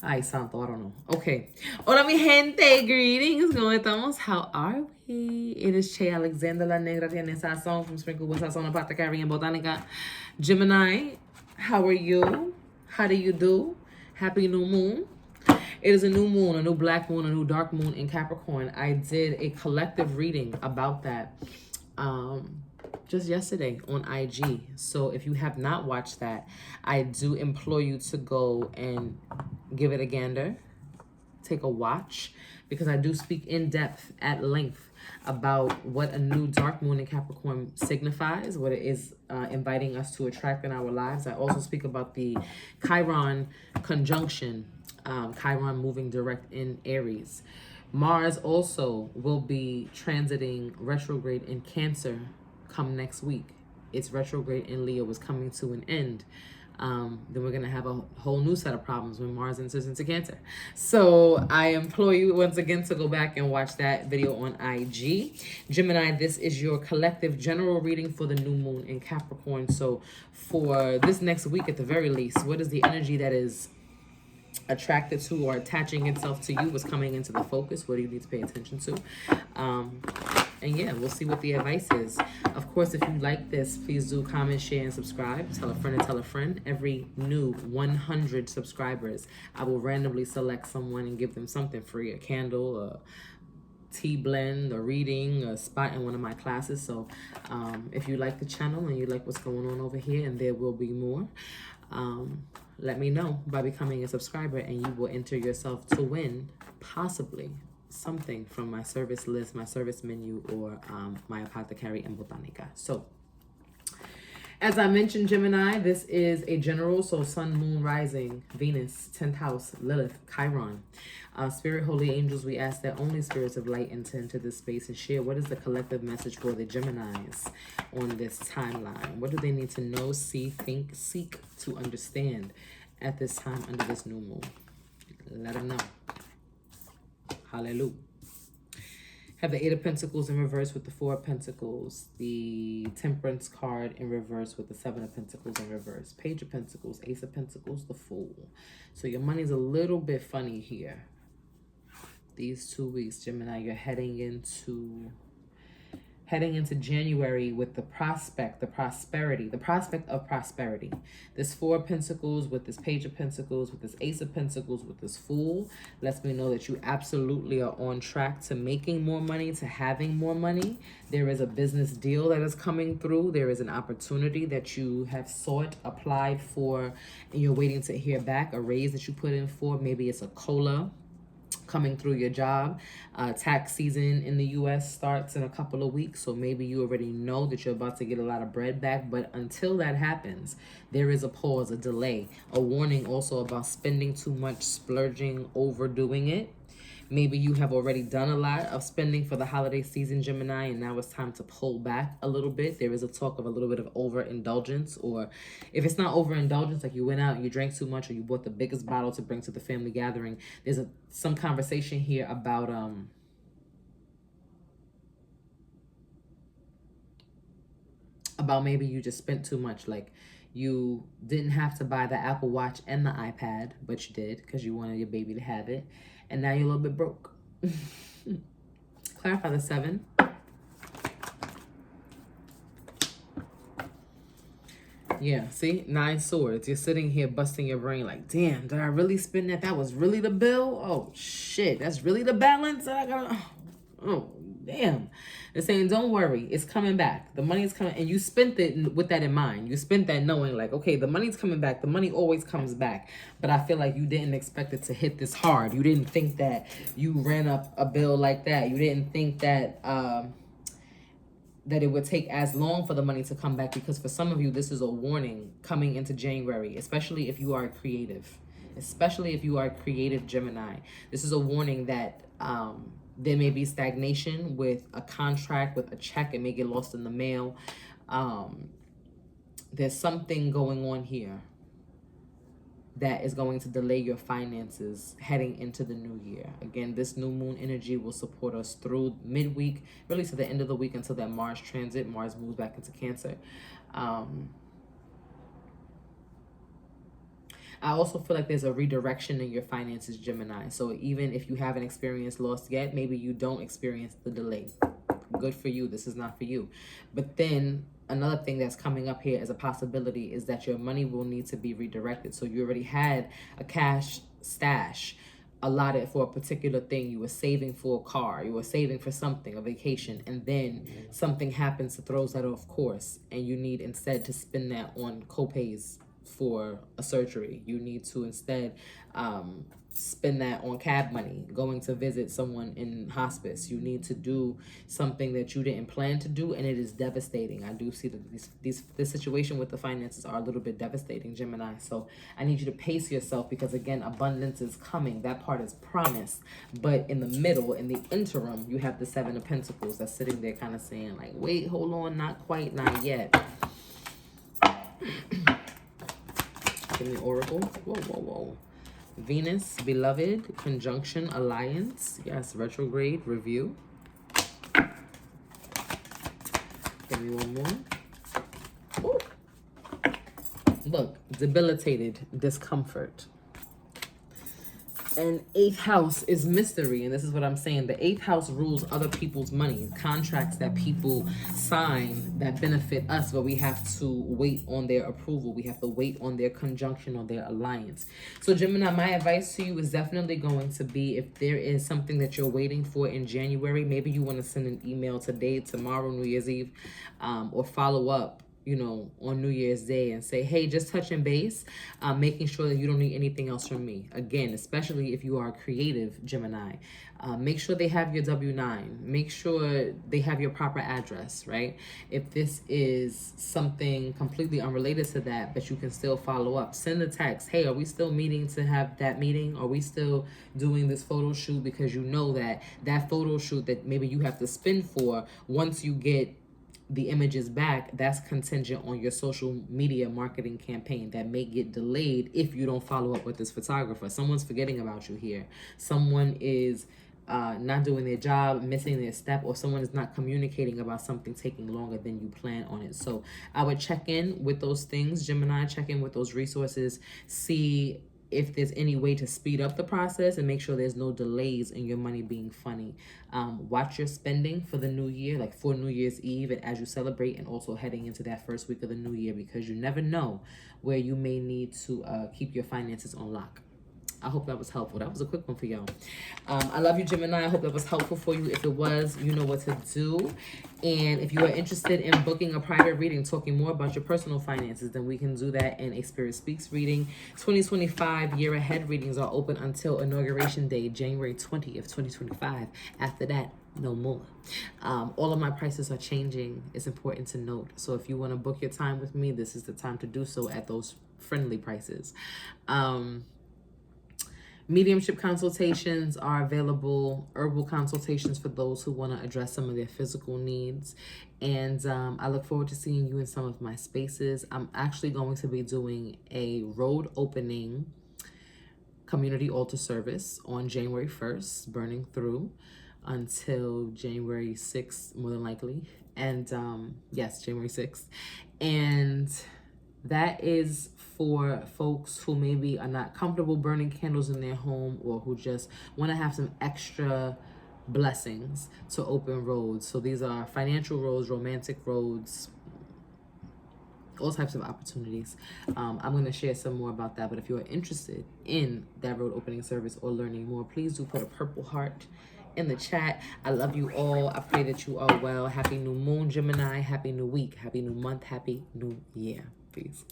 Ay, santo, I don't know. Okay. Hola, mi gente. Greetings. ¿Cómo estamos? How are we? It is Che Alexander La Negra Tiene Sazon from Sprinkle with Sazon Apothecary and Botanica. Gemini, how are you? How do you do? Happy new moon. It is a new moon, a new black moon, a new dark moon in Capricorn. I did a collective reading about that just yesterday on IG. So if you have not watched that, I do implore you to go and give it a gander, take a watch, because I do speak in depth at length about what a new dark moon in Capricorn signifies, what it is inviting us to attract in our lives. I also speak about the Chiron conjunction, Chiron moving direct in Aries. Mars also will be transiting retrograde in Cancer come next week. Its retrograde in Leo is coming to an end. Then we're going to have a whole new set of problems when Mars enters into Cancer. So I implore you once again to go back and watch that video on IG. Gemini, this is your collective general reading for the new moon in Capricorn. So for this next week at the very least, what is the energy that is attracted to or attaching itself to you? What's coming into the focus? What do you need to pay attention to? And yeah, we'll see what the advice is. Of course, if you like this, please do comment, share, and subscribe. Tell a friend and tell a friend. Every new 100 subscribers, I will randomly select someone and give them something free, a candle, a tea blend, a reading, a spot in one of my classes. So if you like the channel and you like what's going on over here, and there will be more, let me know by becoming a subscriber, and you will enter yourself to win possibly something from my service list, my service menu, or my apothecary and botanica. So as I mentioned, Gemini, this is a general, so sun, moon, rising, Venus, 10th house, Lilith, Chiron. Spirit, holy angels, we ask that only spirits of light enter into this space and share what is the collective message for the Geminis on this timeline. What do they need to know, see, think, seek to understand at this time under this new moon? Let them know. Hallelujah. Have the Eight of Pentacles in reverse with the Four of Pentacles. The Temperance card in reverse with the Seven of Pentacles in reverse. Page of Pentacles, Ace of Pentacles, the Fool. So your money's a little bit funny here. These 2 weeks, Gemini, you're heading into January with the prospect, the prospect of prosperity. This Four of Pentacles with this Page of Pentacles, with this Ace of Pentacles, with this Fool, lets me know that you absolutely are on track to making more money, to having more money. There is a business deal that is coming through. There is an opportunity that you have sought, applied for, and you're waiting to hear back, a raise that you put in for. Maybe it's a COLA coming through your job. Tax season in the U.S. starts in a couple of weeks, so maybe you already know that you're about to get a lot of bread back, but until that happens, there is a pause, a delay, a warning also about spending too much, splurging, overdoing it. Maybe you have already done a lot of spending for the holiday season, Gemini, and now it's time to pull back a little bit. There is a talk of a little bit of overindulgence, or if it's not overindulgence, like you went out and you drank too much, or you bought the biggest bottle to bring to the family gathering, there's some conversation here about maybe you just spent too much. Like you didn't have to buy the Apple Watch and the iPad, but you did because you wanted your baby to have it. And now you're a little bit broke. Clarify the 7. Yeah, see? 9 swords. You're sitting here busting your brain like, damn, did I really spend that? That was really the bill? Oh, shit. That's really the balance that I got? Oh, damn. They're saying, don't worry. It's coming back. The money is coming. And you spent it with that in mind. You spent that knowing like, okay, the money's coming back. The money always comes back. But I feel like you didn't expect it to hit this hard. You didn't think that you ran up a bill like that. You didn't think that that it would take as long for the money to come back, because for some of you, this is a warning coming into January, especially if you are creative. Especially if you are a creative Gemini. This is a warning that there may be stagnation with a contract, with a check. It may get lost in the mail. There's something going on here that is going to delay your finances heading into the new year. Again, this new moon energy will support us through midweek, really to the end of the week until that Mars transit. Mars moves back into Cancer. I also feel like there's a redirection in your finances, Gemini. So even if you haven't experienced loss yet, maybe you don't experience the delay. Good for you. This is not for you. But then another thing that's coming up here as a possibility is that your money will need to be redirected. So you already had a cash stash allotted for a particular thing. You were saving for a car, you were saving for something, a vacation, and then something happens that throws that off course, and you need instead to spend that on copays for a surgery. You need to instead spend that on cab money, going to visit someone in hospice. You need to do something that you didn't plan to do, and it is devastating. I do see that this situation with the finances are a little bit devastating, Gemini. So I need you to pace yourself, because again, abundance is coming. That part is promised. But in the middle, in the interim, you have the Seven of Pentacles that's sitting there kind of saying like, wait, hold on, not quite, not yet. Give me Oracle. Whoa, whoa, whoa. Venus, beloved, conjunction, alliance. Yes, retrograde, review. Give me one more. Ooh. Look, debilitated, discomfort. And 8th house is mystery, and this is what I'm saying. The 8th house rules other people's money, contracts that people sign that benefit us, but we have to wait on their approval. We have to wait on their conjunction or their alliance. So Gemini, my advice to you is definitely going to be, if there is something that you're waiting for in January, maybe you want to send an email today, tomorrow, New Year's Eve, or follow up, you know, on New Year's Day and say, hey, just touching base, making sure that you don't need anything else from me. Again, especially if you are a creative Gemini, make sure they have your W-9. Make sure they have your proper address, right? If this is something completely unrelated to that, but you can still follow up, send a text. Hey, are we still meeting to have that meeting? Are we still doing this photo shoot? Because you know that that photo shoot that maybe you have to spend for, once you get the images back, that's contingent on your social media marketing campaign that may get delayed if you don't follow up with this photographer. Someone's forgetting about you here. Someone is not doing their job, missing their step, or someone is not communicating about something taking longer than you plan on it. So I would check in with those things, Gemini, check in with those resources, see if there's any way to speed up the process and make sure there's no delays in your money being funny. Watch your spending for the new year, like for New Year's Eve and as you celebrate, and also heading into that first week of the new year, because you never know where you may need to keep your finances on lock. I hope that was helpful. That was a quick one for y'all. I love you, Gemini. I hope that was helpful for you. If it was, you know what to do. And if you are interested in booking a private reading, talking more about your personal finances, then we can do that in a Spirit Speaks reading. 2025 year ahead readings are open until Inauguration Day, January 20th, 2025. After that, no more. All of my prices are changing. It's important to note. So if you want to book your time with me, this is the time to do so at those friendly prices. Mediumship consultations are available, herbal consultations for those who want to address some of their physical needs. And I look forward to seeing you in some of my spaces. I'm actually going to be doing a road opening community altar service on January 1st, burning through until January 6th, more than likely. And yes, January 6th. And that is for folks who maybe are not comfortable burning candles in their home, or who just want to have some extra blessings to open roads. So these are financial roads, romantic roads, all types of opportunities. I'm going to share some more about that. But if you are interested in that road opening service or learning more, please do put a purple heart in the chat. I love you all. I pray that you are well. Happy new moon, Gemini. Happy new week. Happy new month. Happy new year. Peace.